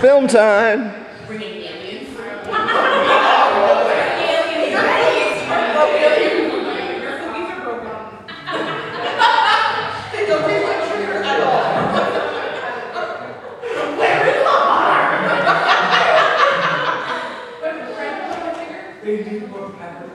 Film time! Bringing aliens. They don't taste like sugar at all. Where is the butter? They do put pepper.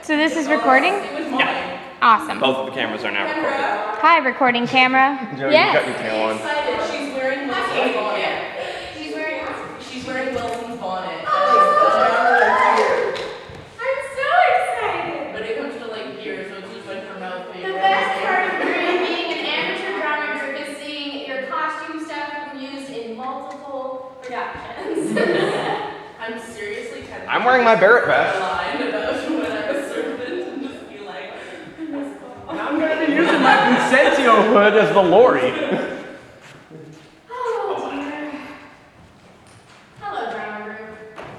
So this is recording? Yeah. Awesome. Both of the cameras are now recording. Hi, recording camera. Joe, Yes. you got your tail on. She's wearing Wilson's bonnet. She's wearing Wilson's bonnet. I'm so excited! But it comes to like here, so it's just like her mouth. The best part of being an amateur drama group is seeing your costume stuff used in multiple productions. I'm seriously tempted. I'm wearing my Barrett vest. Line about when I was servant and just be like, I'm going to be using my Vincentio hood as the Lori. Oh dear. Hello, drama group.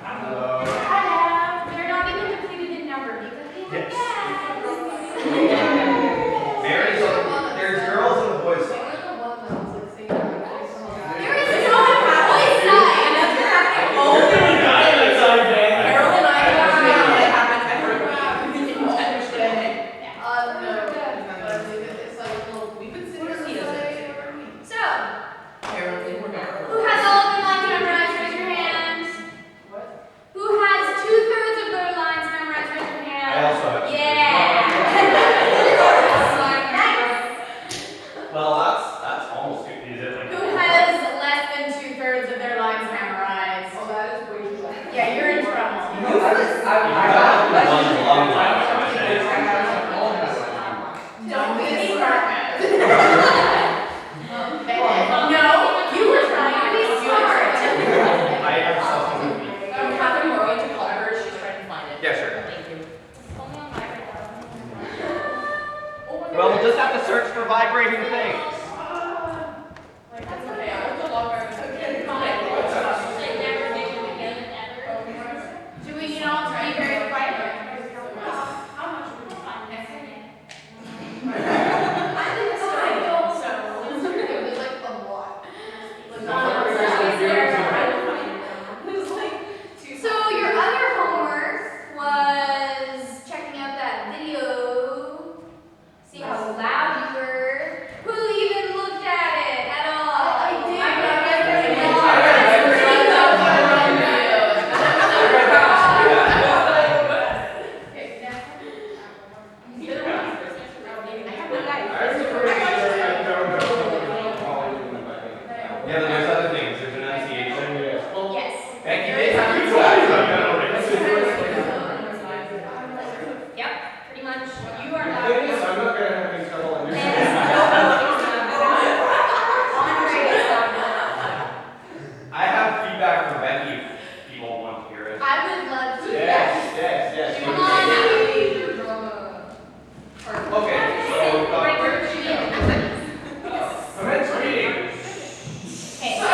Hello. Hello. We're not even completed in number because we have guests. There's girls and boys. There is no voice side. and that's what happened. Oh, Carol and I got to know what happened to her. Intentionally. It's like, well, we've been sitting here. So, Apparently, we're not. who has all of their lines memorized? Raise your hands. What? Who has 2/3 of their lines memorized? Raise your hand. I also have 2/3. Yeah. Well, that's almost good. Is it like Who has less than 2/3 of their lines memorized? Oh, that is way too loud. Yeah, you're in trouble. Don't be smart. No, you were trying to be smart. I have something with me. Catherine, we're going to call her. She's trying to find it. Yeah, sure. Thank you. Well, we'll just have to search for vibrating things. That's okay. I'll go log her. It's okay. Do we need all to be very quiet? So your other homework was checking out that video, see how loud you were. Who even looked at it at all? I did. Yeah, but there's other things. There's enunciation. Yes. Becky did have you guys. Yep, pretty much. You are I'm loud. not going to have any trouble understanding. I have feedback from Becky if people want to hear it. I would love to. Yes. Come on. Okay, so we've got commence reading. Okay, so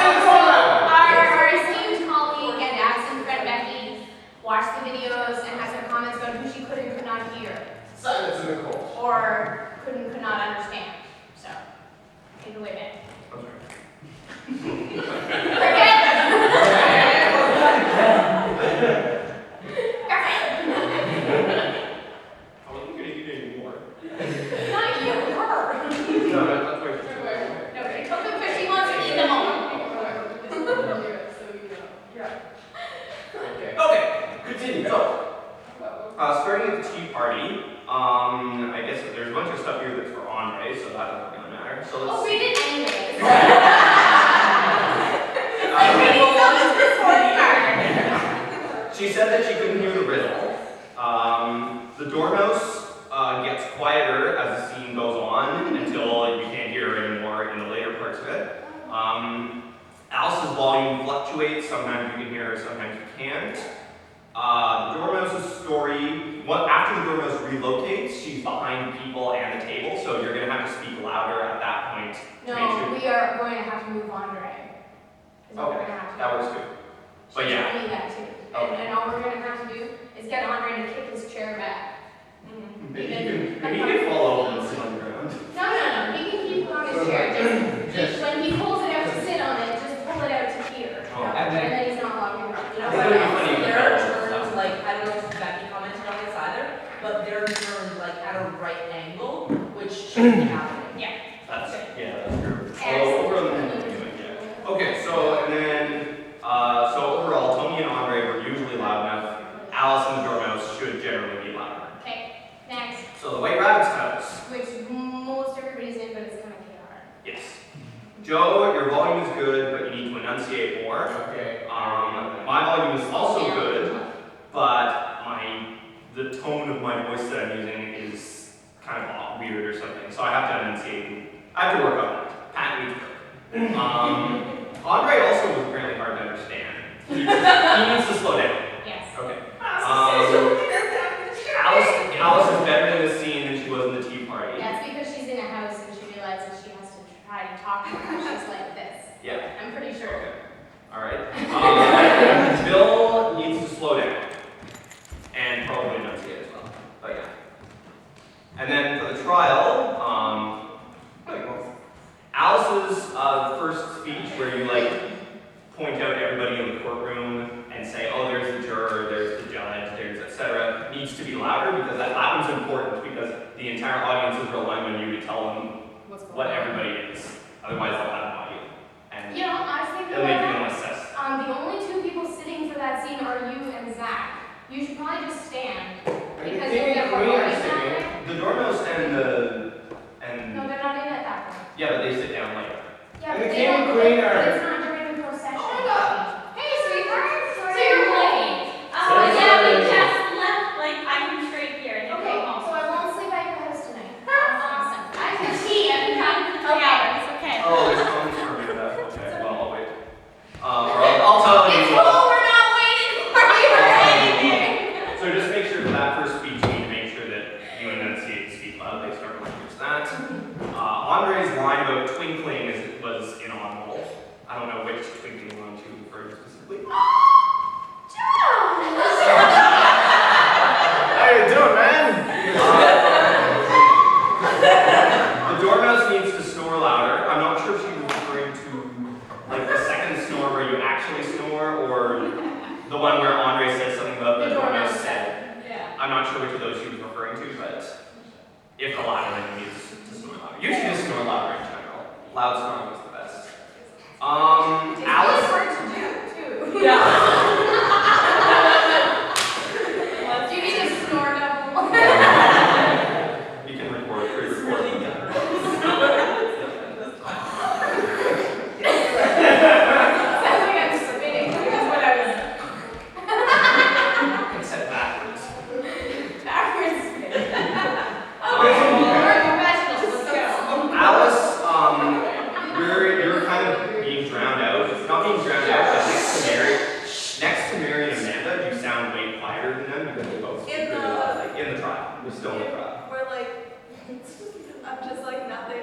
our esteemed colleague and absent friend Becky watched the videos and had some comments about who she could and could not hear, Silence in the court. or could not understand. So, take it away, Becky. I wasn't going to get any more. Not you, her. No, that's right. Okay, because she wants to eat them all. Okay, continue. So, starting with the tea party, I guess there's a bunch of stuff here that's for Andre, so that doesn't really matter. So let's Oh, read it anyway. She said that she couldn't hear the riddle. The Dormouse gets quieter as the scene goes on until you can't hear her anymore in the later parts of it. Alice's volume fluctuates. Sometimes you can hear her, sometimes you can't. The Dormouse's story, after the Dormouse relocates, she's behind people and the table, so you're going to have to speak louder at that point. to make No, sure- we are going to have to move on, Ray. Okay, that works good. But yeah. Only that too. And all we're gonna have to do is get Andre to kick his chair back. Maybe he can fall over and sit on the ground. No. He can keep it on his chair. Just when he pulls it out to sit on it, just pull it out to here. Oh. And then he's not walking around. You know It's what gonna be else? funny if There you are fell over. turns, like, I don't know if Becky commented on this either, but they're turned like at a right angle, which shouldn't be happening. That's true. So Excellent. we're on the yeah. Okay, so and then so overall, Tony and Andre were usually loud enough. Alice and the Dormouse should generally be louder. Okay, next. So the White Rabbit's house. Which most everybody's in, but it's kind of chaotic. Yes. Joe, your volume is good, but you need to enunciate more. Okay. My volume is also good, but the tone of my voice that I'm using is kind of weird or something. So I have to enunciate. I have to work on it. Pat needs work. Andre also was apparently hard to understand. He needs to slow down. Yes. Okay. Alice is better in this scene than she was in the tea party. That's because she's in a house and she realizes she has to try to talk to her. She's like this. Yeah. I'm pretty sure. Okay. All right. Bill needs to slow down and probably enunciate as well. But yeah. And then for the trial, Alice's first speech, where you like point out everybody in the courtroom and say, oh, there's the juror, there's the judge, there's etc., needs to be louder because that one's important because the entire audience is relying on you to tell them what everybody is. Otherwise, they'll have no idea. And You know, I was thinking it'll about make you that. assess. The only two people sitting for that scene are you and Zach. You should probably just stand because you'll get more audience that way. The Dormouse and No, they're not in at that point. yeah, but they sit down later. Yeah, And but the they king and don't. queen But are- it's not during the procession. Oh my God. Hey, sweetheart. So you're late. Oh, yeah, we just left, like, I came straight here and Okay, go home. so I won't sleep at your house tonight. Awesome. I can tea. I've been talking for 3 Okay, hours. it's okay. Oh, there's comments for me for that. Okay, well, I'll wait. Or I'll tell you. It's cool. We're not waiting for you or anything. So just make sure for that first speech, you need to make sure that you enunciate and speak loudly. Start with that. Andre's line about twinkling was inaudible. I don't know which twinkling line she was referring to specifically. How you doing, man? The Dormouse needs to snore louder. I'm not sure if she was referring to like the second snore where you actually snore, or the one where Andre said something about the Dormouse said. Yeah. I'm not sure which of those she was referring to, but if the latter, then you need to snore louder. You should just snore louder in general. Loud snoring is the best. It's really Alice. hard to do too. Yeah. Do you need to snore double? You can record for It's your really recording. good. Sounds like I'm spitting. That's what I was. You can set it backwards. Backwards spitting. Um, We're professionals. Let's go. Alice, you're kind of being drowned out. Not being drowned out, but next to Mary and Amanda, you sound way quieter than them because they both speak In really the- loudly. In the trial. We're still in the trial. We're like, I'm just like nothing.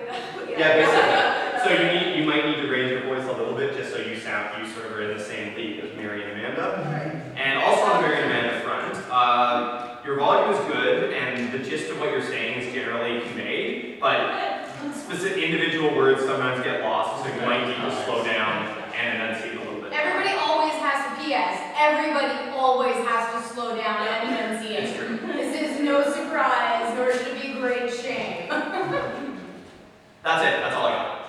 Yeah, basically. So you might need to raise your voice a little bit just so you sort of are in the same league as Mary and Amanda. And also on the Mary and Amanda front, your volume is good and the gist of what you're saying is generally conveyed, but specific individual words sometimes get lost, so you might need to slow down and enunciate a little bit. Everybody always has to PS. Everybody always has to slow down and enunciate. It's true. This is no surprise, nor should it be great shame. That's it. That's all I got.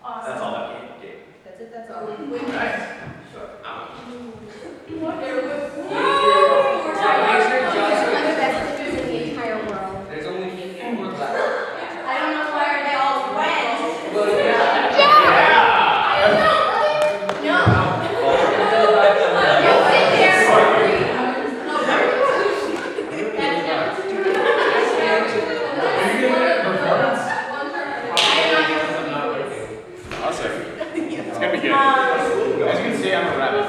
Awesome. That's all that game. That's it, that's all. Wait, Nice. what? There was. Make We're sure talking John's about the best news in the entire world. There's only four left. I don't know why are they all red. Well, yeah. I don't know. No. You sit there and read. No, where are you? That's not. Are you giving it a performance? I am not your Awesome. It's gonna be good. As you can see, I'm a rabbit.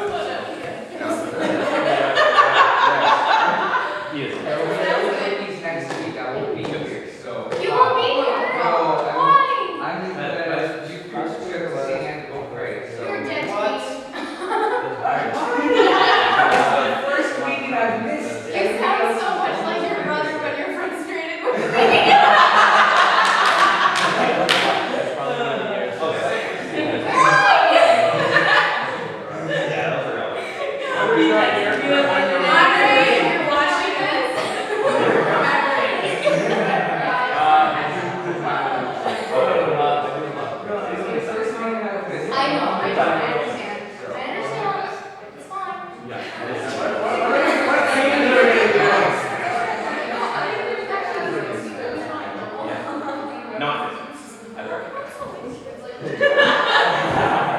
you're watching this? I know, I understand. I understand. It's fine. Not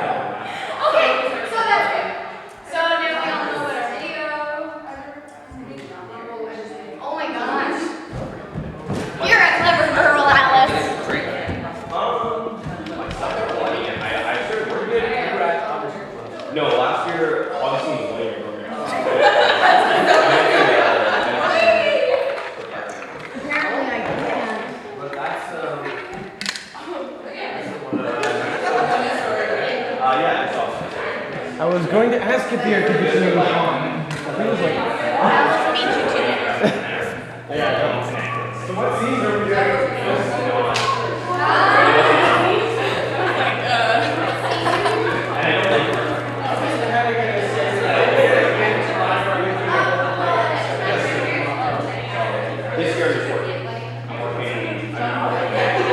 Okay, so that's good. So now we all know what our video. Oh my gosh. You're a clever girl, Alice. I sure were good. No, last year, Augustine was later program. Apparently I can't. But that's Yeah, it's awesome. I was going to ask if the air conditioning was on. I think it was like. Yeah. So what scenes are we doing? This year is working. I'm working.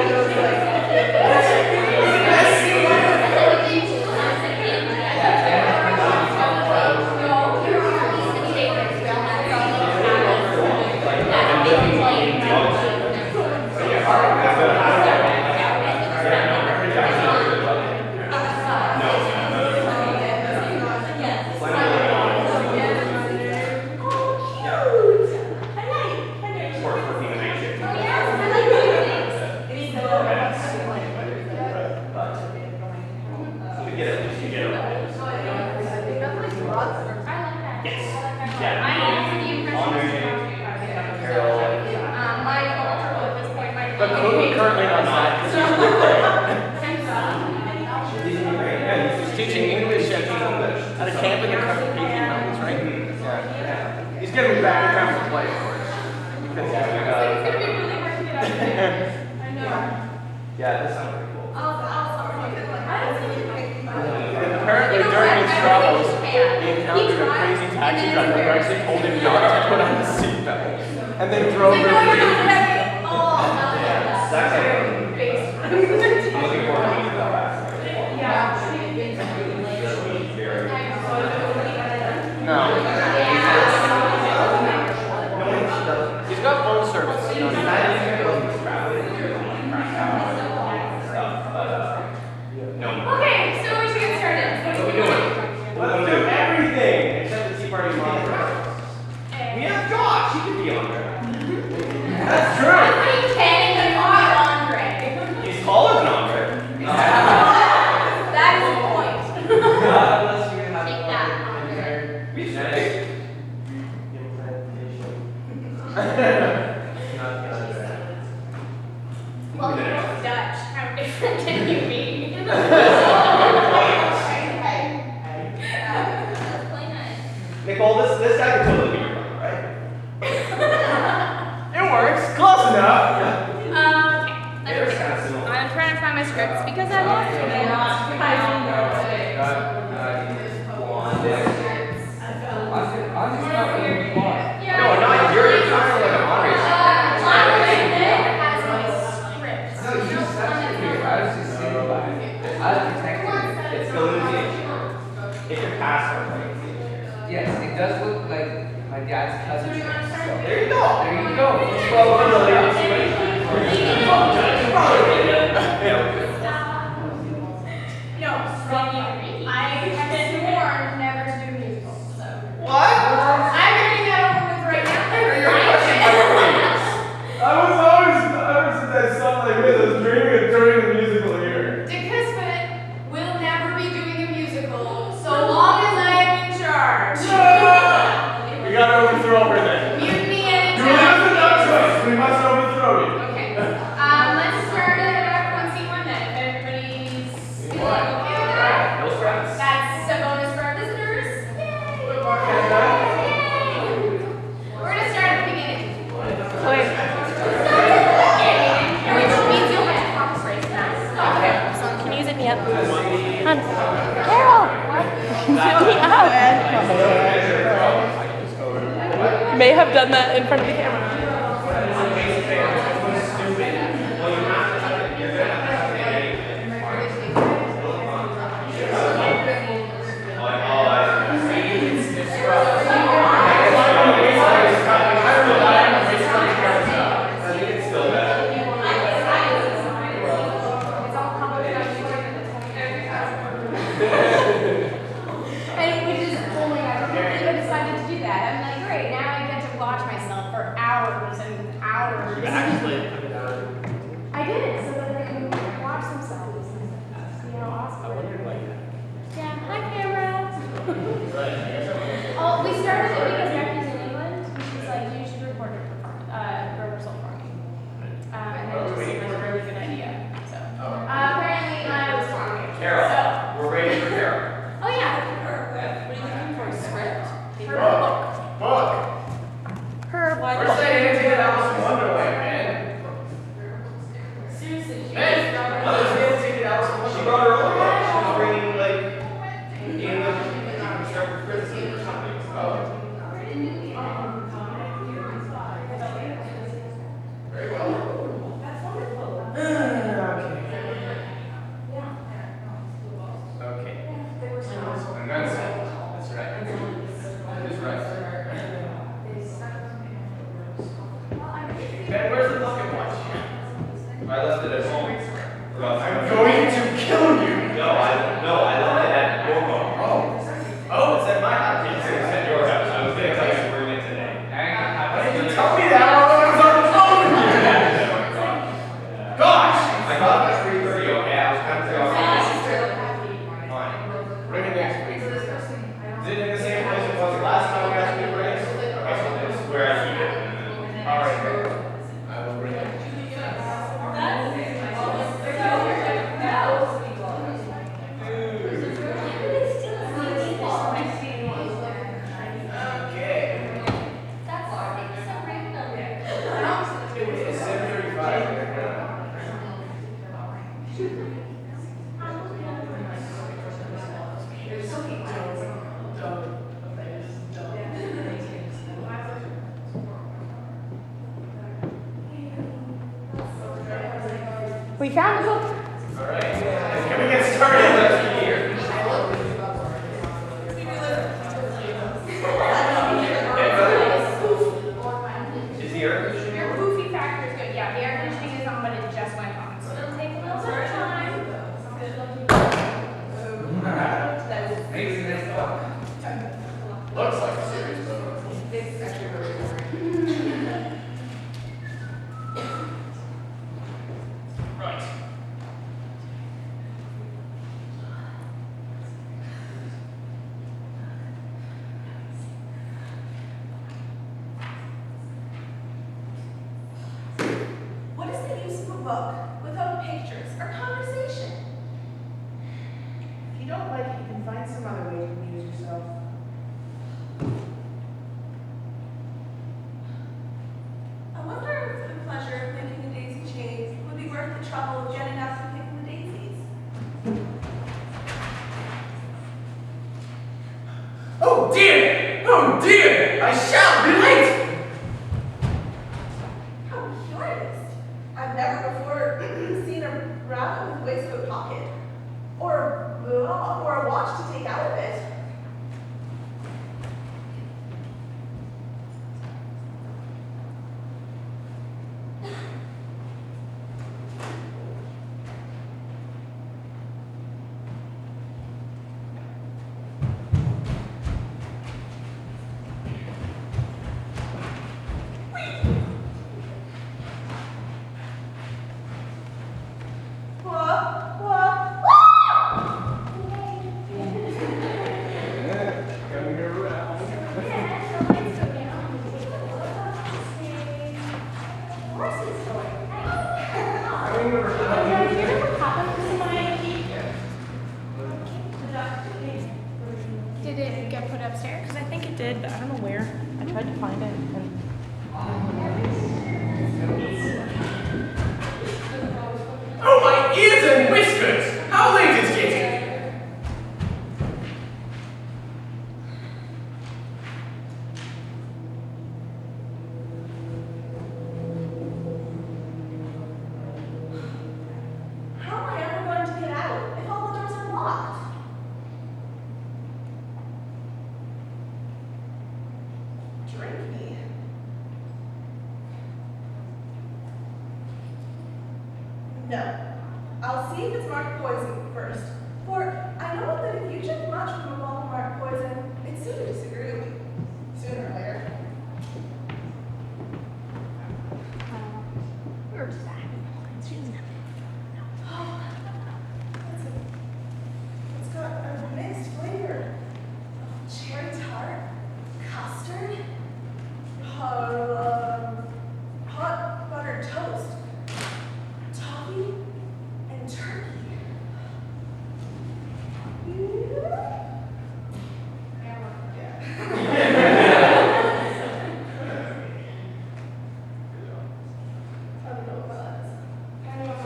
But currently not that. He's teaching English at a camp in the Carpathian Mountains, right? Yeah. He's getting back in time to play, of course. Because It's gonna be really hard to get out of here. I know. Yeah, this sounds pretty cool. apparently during his travels, he encountered a crazy taxi driver who actually told him not to put on his seatbelt. And then drove Like, him. no, you're not heavy. Oh, no. That's it. I'm looking forward to meeting that back. No. He's got phone service. You know, Okay, so we should get started. What are we doing? Let's do everything except the Tea Party monitor. We have Josh. He could be on there. That's true. I'm pretty kidding, but not Andre. He's taller than Andre. That is the point. Take that, Andre. We should. Well, you're Dutch. How different can you be? Nicole, this guy can totally be your brother, right? it works. Close enough. They're kind of similar. I'm trying to find my scripts because I lost them. No, not yours. Not like a Andre's. It's still in the It's your password, right? Yes, it does look like my dad's cousin. So There you go. there you go. Well, we're the latest situation. No, I have been sworn never to do musicals, so. What? I'm getting that over with right now. I was always that stuff like this. I was dreaming of during the musical year. Dick Kismet will never be doing a musical so long as I am in charge. We gotta overthrow her then. Mutiny You anytime. lose the choice. We must overthrow you. Okay. Let's start it may have done that in front of the camera. And which is, oh my god, I can't believe I decided to do that. I'm like, great, now I get to watch myself for hours and hours. You actually put it out. I did, so that they can watch themselves. See how awesome. I wonder like Yeah, hi camera. right. Oh, we started it because Becky's in England. She's like, you should record a rehearsal for me. And it just seemed like a really good idea. So apparently I was talking. Carol, So, we're ready for Carol. oh yeah. What are you looking for? A script? Her book. Book. Her what? Where's that Alice in Wonderland, man? Seriously, she Hey, Mother's Day ticket Alice in She Wonderland. brought her own book. She was bringing like English criticism or something. Oh. Very well. Okay. And that's right. That's right. Ben, where's the pocket watch? I left it at home. I'm going to kill you. No, I left it at your home. Oh, it's at my house. It's at your house. I was gonna tell you to bring it today. Why didn't you tell me that? I was on the phone with you. Gosh! I got up at 3:30, okay? I was kind of fine. Bring it next week. Is it in the same place it was the last time we asked me to bring it? Okay, so this is where I keep it. All right. I will bring it. Okay. That's so random. It's 7:35. We found the book. All right. Can we get started? Let's hear. Is the air conditioning? Your poofy factor is good. Yeah, the air conditioning is on, but it just went on. So it'll take a little bit of time. Maybe this book. Looks like a serious book. Right. What is the use of a book without pictures or conversation? If you don't like it, you can find some other way to amuse yourself. I wonder if the pleasure of making the daisy chains would be worth the trouble of getting up and picking the daisies. Oh dear! Oh dear! I shall be late! How curious. I've never before seen a rabbit with a waistcoat pocket. Or a watch to take out of it. Did it get put upstairs? Because I think it did, but I don't know where. I tried to find it. And Oh, my ears and whiskers! How late is getting? No. I'll see if it's marked poison first. For I know that if you drink much from a bottle marked poison, it's soon to disagree with you. Sooner or later. We were just Oh, it's got a mixed flavor. Cherry tart, custard, hot buttered toast, toffee, and turkey. I don't know about that.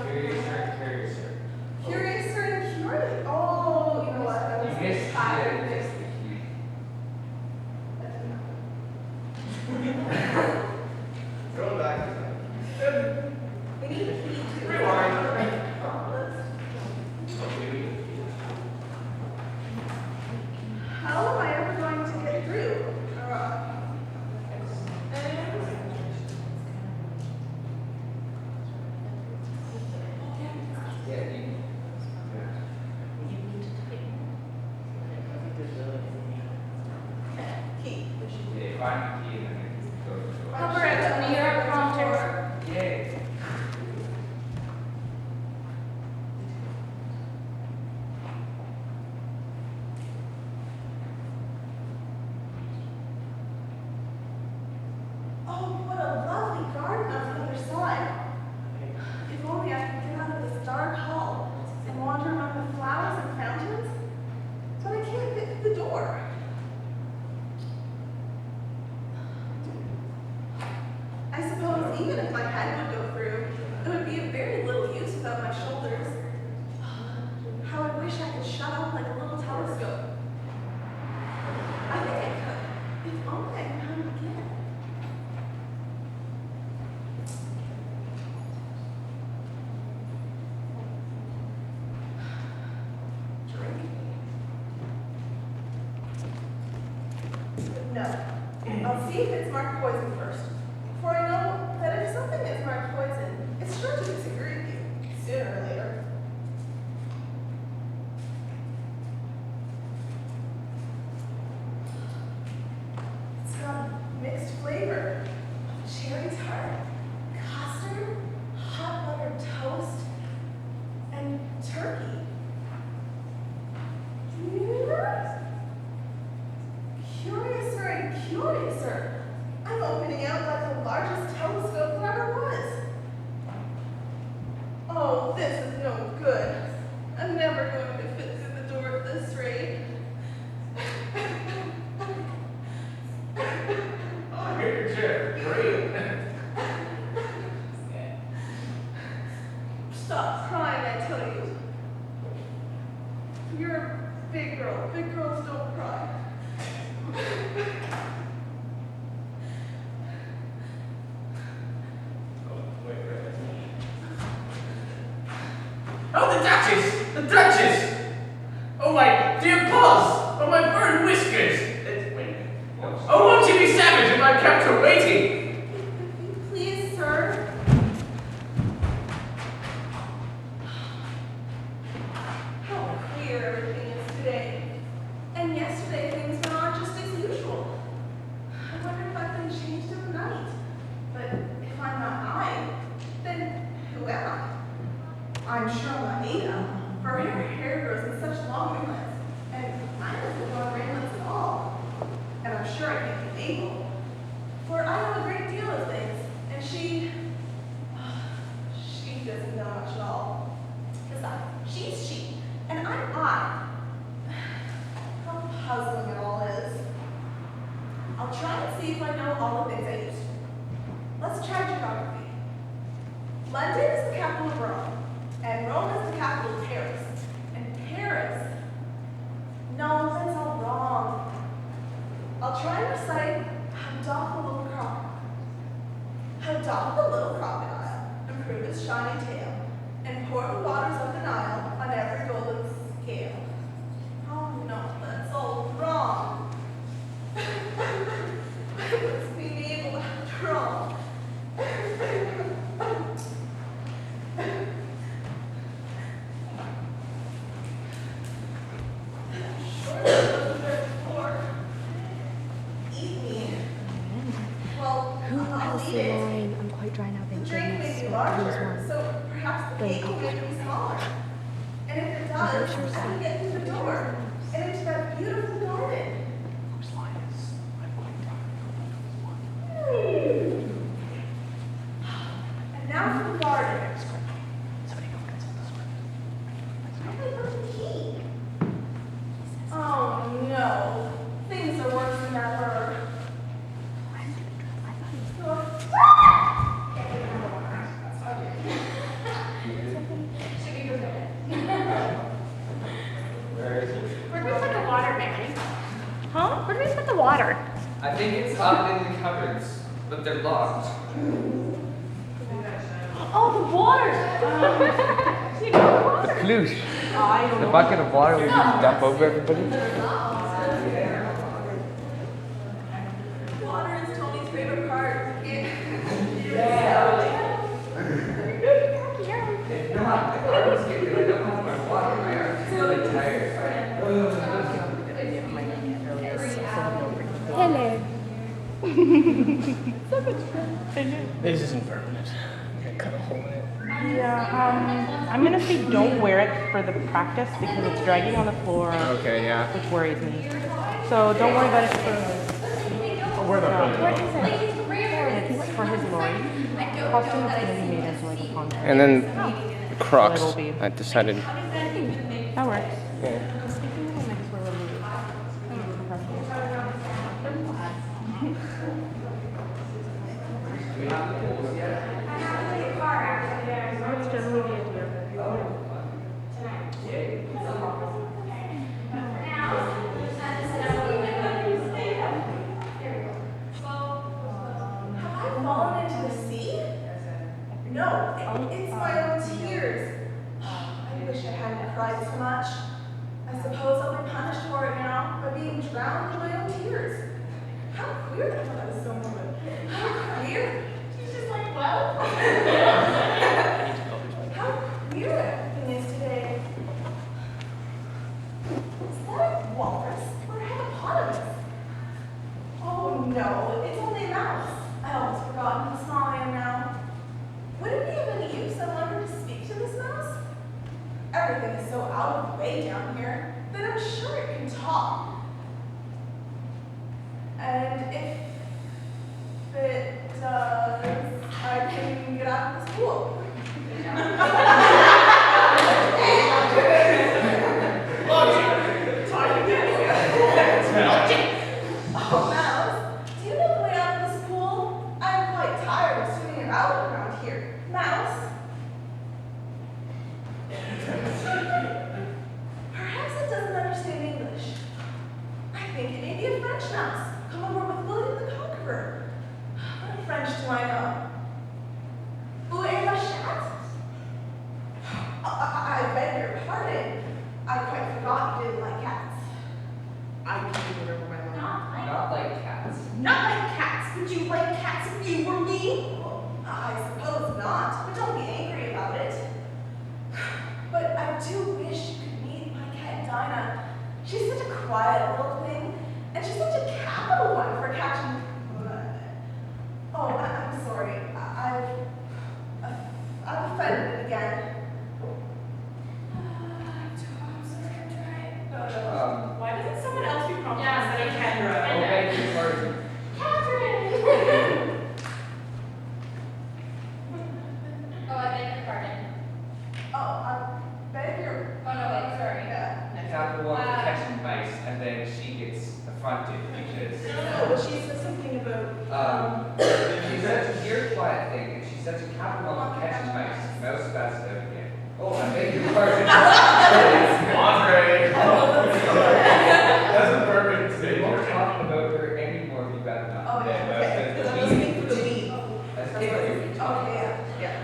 Curious or curious? Curious or curious? Oh, you know what? I was You missed tired. the key. Going back. We need a key too. Rewind. How am I ever going to get through? Yeah, you. Key. Yeah, find the key and then go to the door. Cover it, Tony, you're a prompter. Yay. Oh, what a lovely garden on the other side. If only I could get out of this dark hall and wander among the flowers and fountains. But I can't get through the door. I suppose even if my head would go through, it would be of very little use without my shoulders. How I wish I could shut up like a little telescope. I think I could, if only I knew how to begin. No. I'll see if it's marked poison first. For I know that if something is marked poison, it's sure to disagree with you, sooner or later. It's got a mixed flavor of cherry tart, custard, hot buttered toast, and turkey. Curiouser and curiouser. I'm opening out like the largest telescope there ever was. Oh, this is no good. I'm never going to fit through the door at this rate. Oh, here your chair. Great. Stop crying, I tell you. You're a big girl. Big girls don't cry. Oh, the Duchess! The Duchess! Oh, my dear paws! Oh, my fur whiskers! Wait. Oh, won't you be savage if I kept her waiting? Please, sir. How queer everything is today. And yesterday things went on just as usual. I wonder if I've been changed overnight. But if I'm not I, then who am I? I'm sure Juanita. Her hair grows in such long ringlets. And I don't want ringlets at all. And I'm sure I can't be able. For I know a great deal of things. And she doesn't know much at all. Besides, she's she. And I'm I. How puzzling it all is. I'll try and see if I know all the things I used to. Let's try geography. London is the capital of Rome. And Rome is the capital of Paris. And Paris. No, that's all wrong. I'll try and recite how doth the little crocodile. How doth the little crocodile improve his shiny tail, and pour the waters of the Nile on every golden scale. Oh no, that's all wrong. What's being able after all? I'll eat it. line. I'm quite dry now, The thank drink may goodness. be Lose larger, one. so perhaps the Don't cake will go. make it be smaller. And if it does, I can get through the door and into that beautiful garden. And now for the garden. I left the key. Oh no, things are worse than ever. Where is it? Where do we put the water, Mary? Huh? Where do we put the water? I think it's up in the cupboards, but they're locked. Oh, the water! The ploosh. The bucket of water we just dump over everybody. Water is Tony's favorite part. If not, if I was getting I don't have my water. My arms are really tired. Hello. This isn't permanent. I'm gonna cut a hole in it. Yeah, I'm gonna say don't wear it for the practice because it's dragging on the floor, Okay, yeah. which worries me. So don't worry about it for. I'll wear the hood. What is it? For his Lori. Costume is gonna be made into like a poncho. And then So Crocs. it'll be. I decided. That works. Yeah. Have I fallen into the sea? No, it's my own tears. I wish I hadn't cried so much. I suppose I'll be punished for it now by being drowned in my own tears. How queer that I was so woman. How queer. She's just like, well. How queer everything is today. Is that a walrus or a hippopotamus? Oh no, it's only a mouse. I almost forgotten how small I am now. Would it be of any use, I wonder, to speak to this mouse? Everything is so out of the way down here that I'm sure it can talk. And if it does, I can get out of this pool. Oh, Mouse, do you know the way out of this pool? I'm quite tired of swimming about around here. Mouse? Perhaps it doesn't understand English. I think it may be a French mouse. Come over with William the Conqueror. What French do I know? Où est la chatte? I beg your pardon. I quite forgot you didn't like cats. I can't remember my mom. Not like cats. Not like cats. Would you like cats if you were me? I suppose not, but don't be angry about it. But I do wish you could meet my cat Dinah. She's such a quiet little thing, and she's such a capital one for catching. Oh, I'm sorry. I've offended again. I'm sorry, I'm trying. Why doesn't someone else be prompted Yeah, instead of Kendra? Oh, beg your pardon. Oh, I beg your pardon. Oh, I beg your. Oh, no, wait, sorry. Yeah. Capital One for catching mice, and then she gets affronted because No, she said something about. she's such a dear quiet thing, and she's such a capital One for catching mice. Mouse fast out again. Oh, I beg your pardon. Andre! That's a perfect We won't statement. talk about her anymore if you'd rather not. Oh, yeah, okay. Because I'm listening for the beat. That's Okay, good. yeah.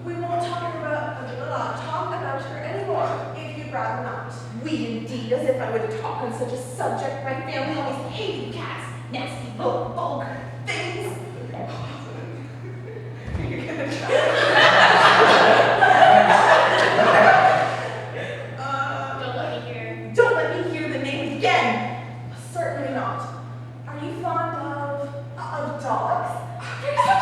We won't talk about her anymore, if you'd rather not. We indeed, as if I would talk on such a subject. My family always hated cats. Nasty, vulgar things. Don't let me hear the name again. Certainly not. Are you fond of dogs? They're so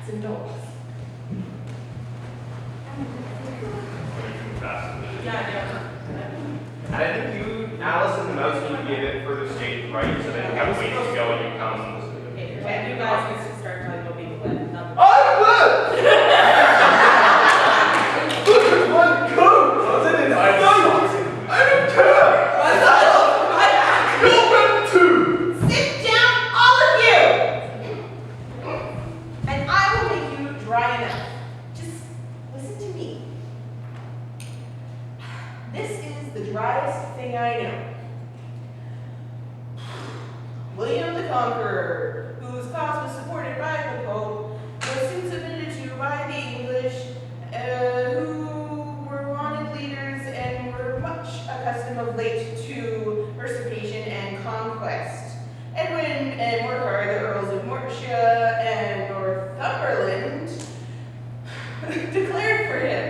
cats and dogs. And I think you, Alice, and the mouse need to be a bit further staged right, so that you have ways to go when you come. Okay, when you guys can start talking about being wet. I will! Look at my coat! I don't care! You're wet too! Sit down, all of you! And I will make you dry enough. Just listen to me. This is the driest thing I know. William the Conqueror, whose cause was supported by the Pope, was soon submitted to by the English, who were wanted leaders and were much accustomed of late to usurpation and conquest. Edwin and Morcar, the Earls of Mercia and Northumberland, declared for him.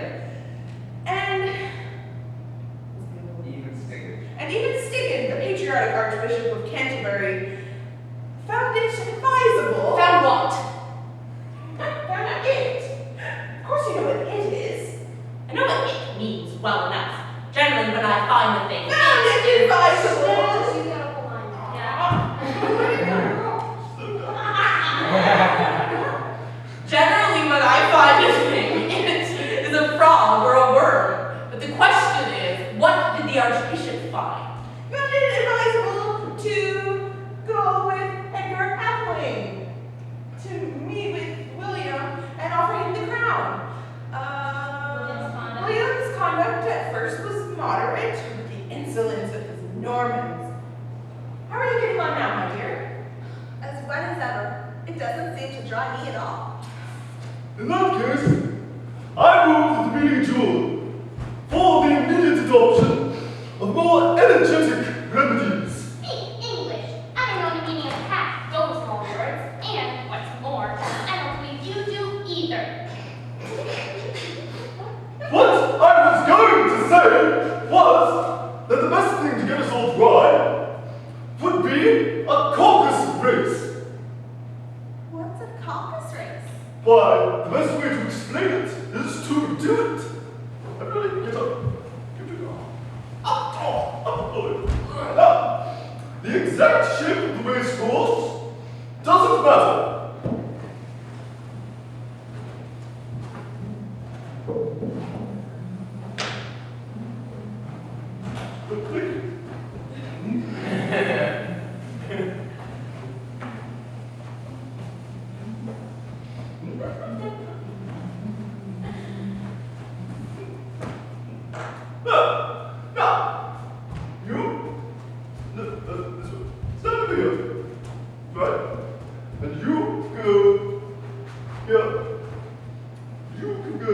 And even Stigand, the patriotic Archbishop of Canterbury, found it advisable. Found what? Found out it. Of course you know what it is. I know what it means well enough. Generally, when I find a thing, Found it advisable. She's got a whole line. generally when I find a thing, it is a frog or a worm. But the question is, what did the Archbishop find? Found it advisable to go with Edgar Atheling to meet with William and offer him the crown. William's conduct at first was moderate, with the insolence of his Normans. How are you getting on now, my dear? As wet as ever. It doesn't seem to dry me at all. In that case, I move that the meeting adjourn for the immediate adoption of more energetic remedies. Speak English. I don't know the meaning of half those small words. And what's more, I don't believe you do either. What I was going to say was that the best thing to get us all dry would be a caucus race. What's a caucus race? Why, the best way to explain it is to do it. Everybody, get up. Give it up. Up, Now, the exact shape of the race course doesn't matter. Now, you, this way, stand over here, right? And you go here. You can go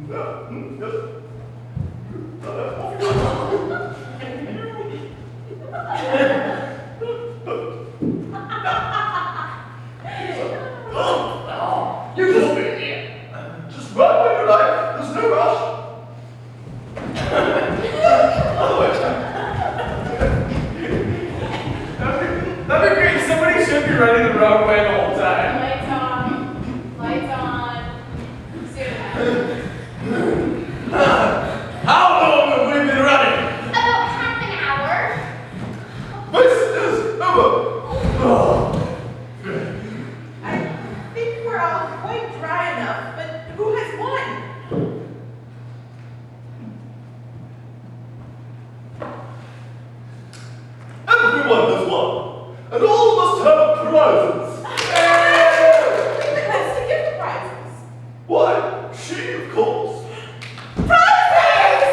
there. Yes. Off you go. You just be here. Just run when you like. There's no rush. That'd be great. Somebody should be running the wrong way the whole time. Lights on. Lights on. Soon. How long have we been running? About half an hour. This is over. I think we're all quite dry enough, but who has won? Everyone has won, and all must have prizes. Who has to give the prizes? Why, she, of course. Prizes!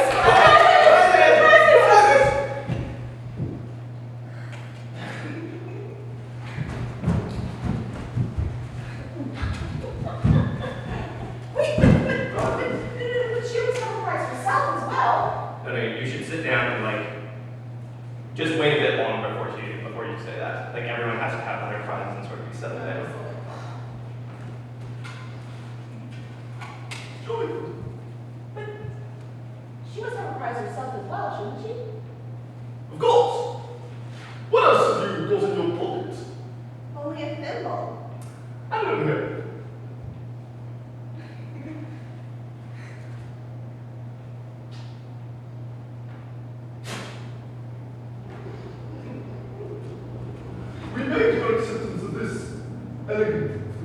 Wait, but she was have a prize herself as well. No, you should sit down and just wait a bit long before you say that. Like everyone has to have their prizes and sort of be settled down. Joy. But she must have a prize herself as well, shouldn't she? Of course. What else have you got in your pocket? Only a thimble. I don't know. elegant,